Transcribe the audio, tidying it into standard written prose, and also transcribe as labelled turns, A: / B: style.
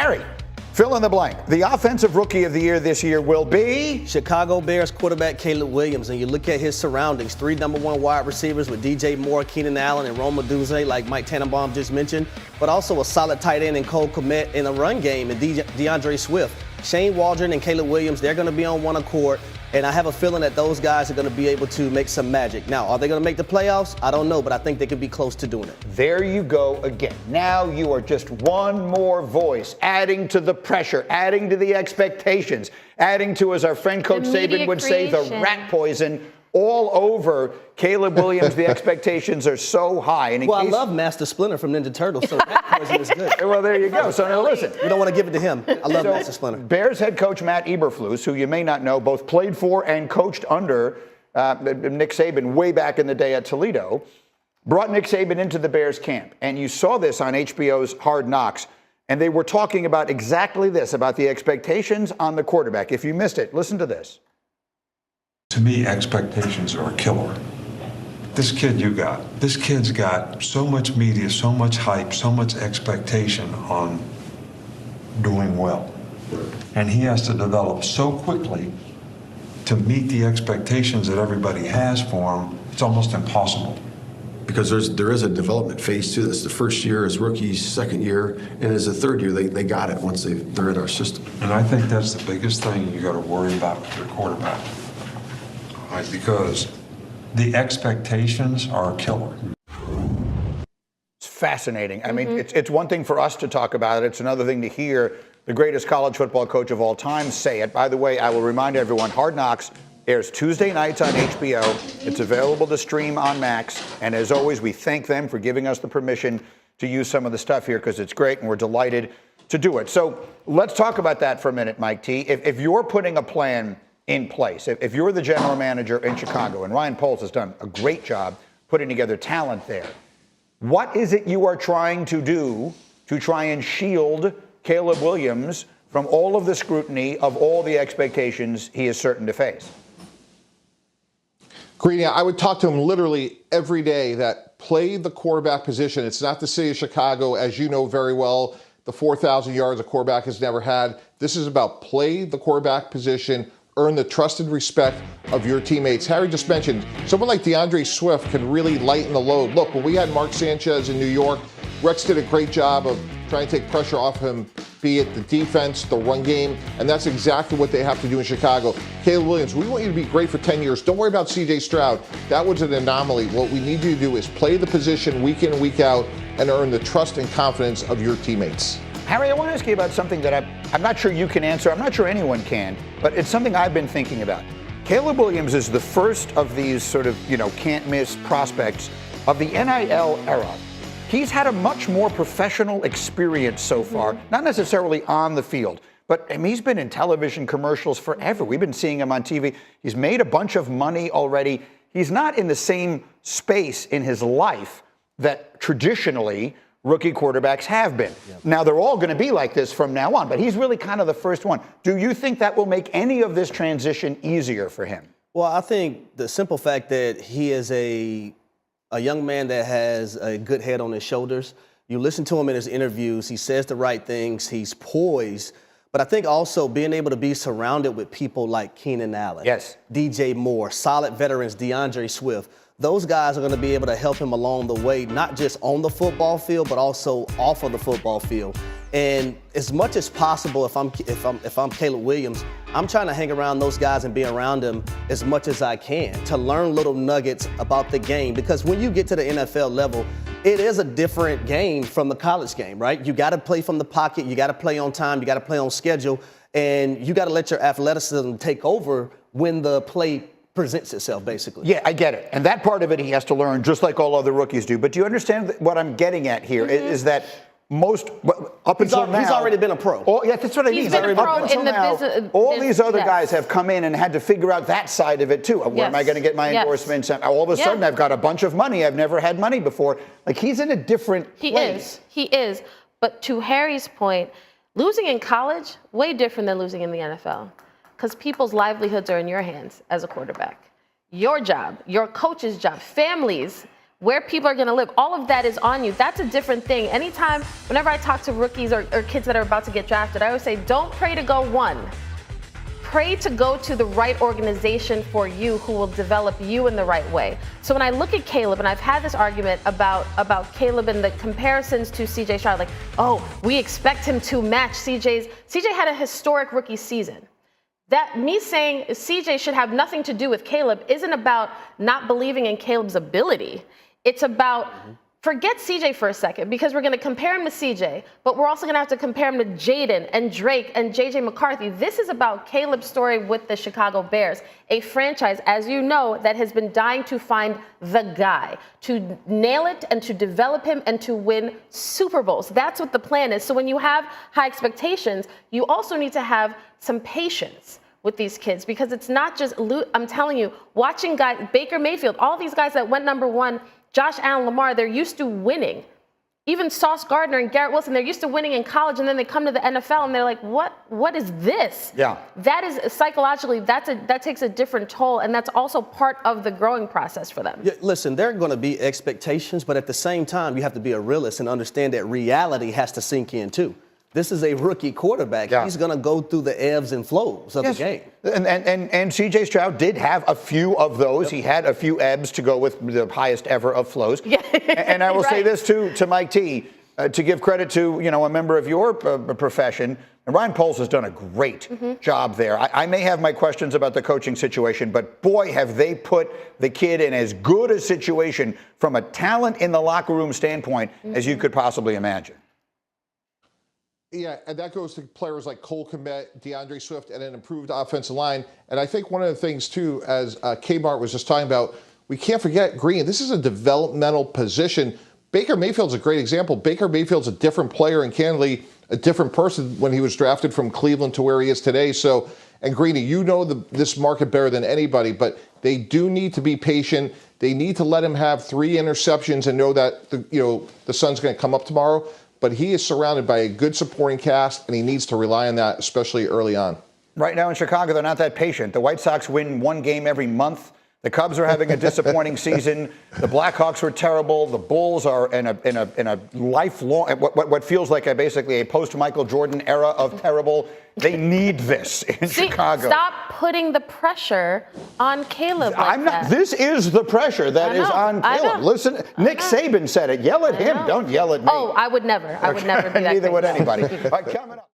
A: Harry, fill in the blank. The offensive rookie of the year this year will be
B: Chicago Bears quarterback Caleb Williams. And you look at his surroundings, 3 number 1 wide receivers with DJ Moore, Keenan Allen, and Rome Odunze, like Mike Tannenbaum just mentioned, but also a solid tight end in Cole Kmet in a run game and DeAndre Swift. Shane Waldron and Caleb Williams, they're going to be on one accord, and I have a feeling that those guys are going to be able to make some magic. Now, are they going to make the playoffs? I don't know, but I think they could be close to doing it.
A: There you go again. Now you are just one more voice, adding to the pressure, adding to the expectations, adding to, as our friend Coach Saban would say, the rat poison all over Caleb Williams. The expectations are so high. And
B: I love Master Splinter from Ninja Turtles, so rat poison is good.
A: Well, there you go. So now listen.
B: We don't want to give it to him. I love Master Splinter.
A: Bears head coach Matt Eberflus, who you may not know, both played for and coached under Nick Saban way back in the day at Toledo, brought Nick Saban into the Bears camp. And you saw this on HBO's Hard Knocks. And they were talking about exactly this, about the expectations on the quarterback. If you missed it, listen to this.
C: To me, expectations are a killer. This kid's got so much media, so much hype, so much expectation on doing well. And he has to develop so quickly to meet the expectations that everybody has for him. It's almost impossible.
D: Because there is a development phase to this. The first year is rookies, second year, and as a third year, they got it once they're in our system.
C: And I think that's the biggest thing you got to worry about with your quarterback. Right, because the expectations are a killer.
A: It's fascinating. I mean, it's one thing for us to talk about it. It's another thing to hear the greatest college football coach of all time say it. By the way, I will remind everyone, Hard Knocks airs Tuesday nights on HBO. It's available to stream on Max. And as always, we thank them for giving us the permission to use some of the stuff here because it's great and we're delighted to do it. So let's talk about that for a minute, Mike T. If you're putting a plan in place, if you're the general manager in Chicago, and Ryan Poles has done a great job putting together talent there, what is it you are trying to do to try and shield Caleb Williams from all of the scrutiny of all the expectations he is certain to face?
E: Greeny, I would talk to him literally every day that play the quarterback position. It's not the city of Chicago, as you know very well, the 4,000 yards a quarterback has never had. This is about play the quarterback position, earn the trust and respect of your teammates. Harry just mentioned, someone like DeAndre Swift can really lighten the load. Look, when we had Mark Sanchez in New York, Rex did a great job of trying to take pressure off him, be it the defense, the run game, and that's exactly what they have to do in Chicago. Caleb Williams, we want you to be great for 10 years. Don't worry about C.J. Stroud. That was an anomaly. What we need you to do is play the position week in and week out and earn the trust and confidence of your teammates.
A: Harry, I want to ask you about something that I'm not sure you can answer. I'm not sure anyone can, but it's something I've been thinking about. Caleb Williams is the first of these sort of, can't miss prospects of the NIL era. He's had a much more professional experience so far, not necessarily on the field, but he's been in television commercials forever. We've been seeing him on TV. He's made a bunch of money already. He's not in the same space in his life that traditionally rookie quarterbacks have been. Yep. Now, they're all going to be like this from now on, but he's really kind of the first one. Do you think that will make any of this transition easier for him?
B: Well, I think the simple fact that he is a young man that has a good head on his shoulders. You listen to him in his interviews. He says the right things. He's poised. But I think also being able to be surrounded with people like Keenan Allen,
A: yes,
B: DJ Moore, solid veterans, DeAndre Swift, those guys are going to be able to help him along the way, not just on the football field, but also off of the football field. And as much as possible, if I'm Caleb Williams, I'm trying to hang around those guys and be around them as much as I can to learn little nuggets about the game. Because when you get to the NFL level, it is a different game from the college game, right? You got to play from the pocket. You got to play on time. You got to play on schedule. And you got to let your athleticism take over when the play presents itself, basically.
A: Yeah, I get it. And that part of it he has to learn just like all other rookies do. But do you understand what I'm getting at here? Is that most, up until now,
B: he's already been a pro.
A: Yeah, that's what I mean.
F: He's been a pro in the business.
A: All these other guys have come in and had to figure out that side of it too. Where am I going to get my endorsements? All of a sudden, I've got a bunch of money. I've never had money before. Like, he's in a different place.
F: He is. But to Harry's point, losing in college, way different than losing in the NFL. Because people's livelihoods are in your hands as a quarterback. Your job, your coach's job, families, where people are going to live, all of that is on you. That's a different thing. Anytime, whenever I talk to rookies or kids that are about to get drafted, I always say, don't pray to go one. Pray to go to the right organization for you who will develop you in the right way. So when I look at Caleb, and I've had this argument about Caleb and the comparisons to CJ Stroud, like, oh, we expect him to match CJ had a historic rookie season. That me saying CJ should have nothing to do with Caleb isn't about not believing in Caleb's ability. It's about forget CJ for a second, because we're going to compare him to CJ, but we're also going to have to compare him to Jaden and Drake and JJ McCarthy. This is about Caleb's story with the Chicago Bears, a franchise, as you know, that has been dying to find the guy, to nail it and to develop him and to win Super Bowls. That's what the plan is. So when you have high expectations, you also need to have some patience with these kids, because it's not just, I'm telling you, watching guys, Baker Mayfield, all these guys that went number one, Josh Allen, Lamar, they're used to winning. Even Sauce Gardner and Garrett Wilson, they're used to winning in college, and then they come to the NFL and they're like, what is this?
A: Yeah.
F: That is psychologically, that takes a different toll, and that's also part of the growing process for them.
B: Yeah, listen, there are going to be expectations, but at the same time, you have to be a realist and understand that reality has to sink in too. This is a rookie quarterback.
A: Yeah.
B: He's going to go through the ebbs and flows of the game.
A: And C.J. Stroud did have a few of those. Yep. He had a few ebbs to go with the highest ever of flows. Yeah. And I will say this to Mike T, to give credit to a member of your profession. And Ryan Poles has done a great job there. I may have my questions about the coaching situation, but boy, have they put the kid in as good a situation from a talent in the locker room standpoint as you could possibly imagine.
E: Yeah, and that goes to players like Cole Kmet, DeAndre Swift, and an improved offensive line. And I think one of the things, too, as Kmart was just talking about, we can't forget, Green, this is a developmental position. Baker Mayfield's a great example. Baker Mayfield's a different player and candidly a different person when he was drafted from Cleveland to where he is today. So, and Greeny, you know this market better than anybody, but they do need to be patient. They need to let him have 3 interceptions and know that the sun's going to come up tomorrow. But he is surrounded by a good supporting cast, and he needs to rely on that, especially early on.
A: Right now in Chicago, they're not that patient. The White Sox win 1 game every month. The Cubs are having a disappointing season. The Blackhawks were terrible. The Bulls are in a lifelong, what feels like basically a post-Michael Jordan era of terrible. They need this in Chicago.
F: Stop putting the pressure on Caleb.
A: This is the pressure that is on Caleb. Listen, Nick Saban said it. Yell at him. Don't yell at me.
F: Oh, I would never. I would never do that.
A: Neither would anybody. Coming up.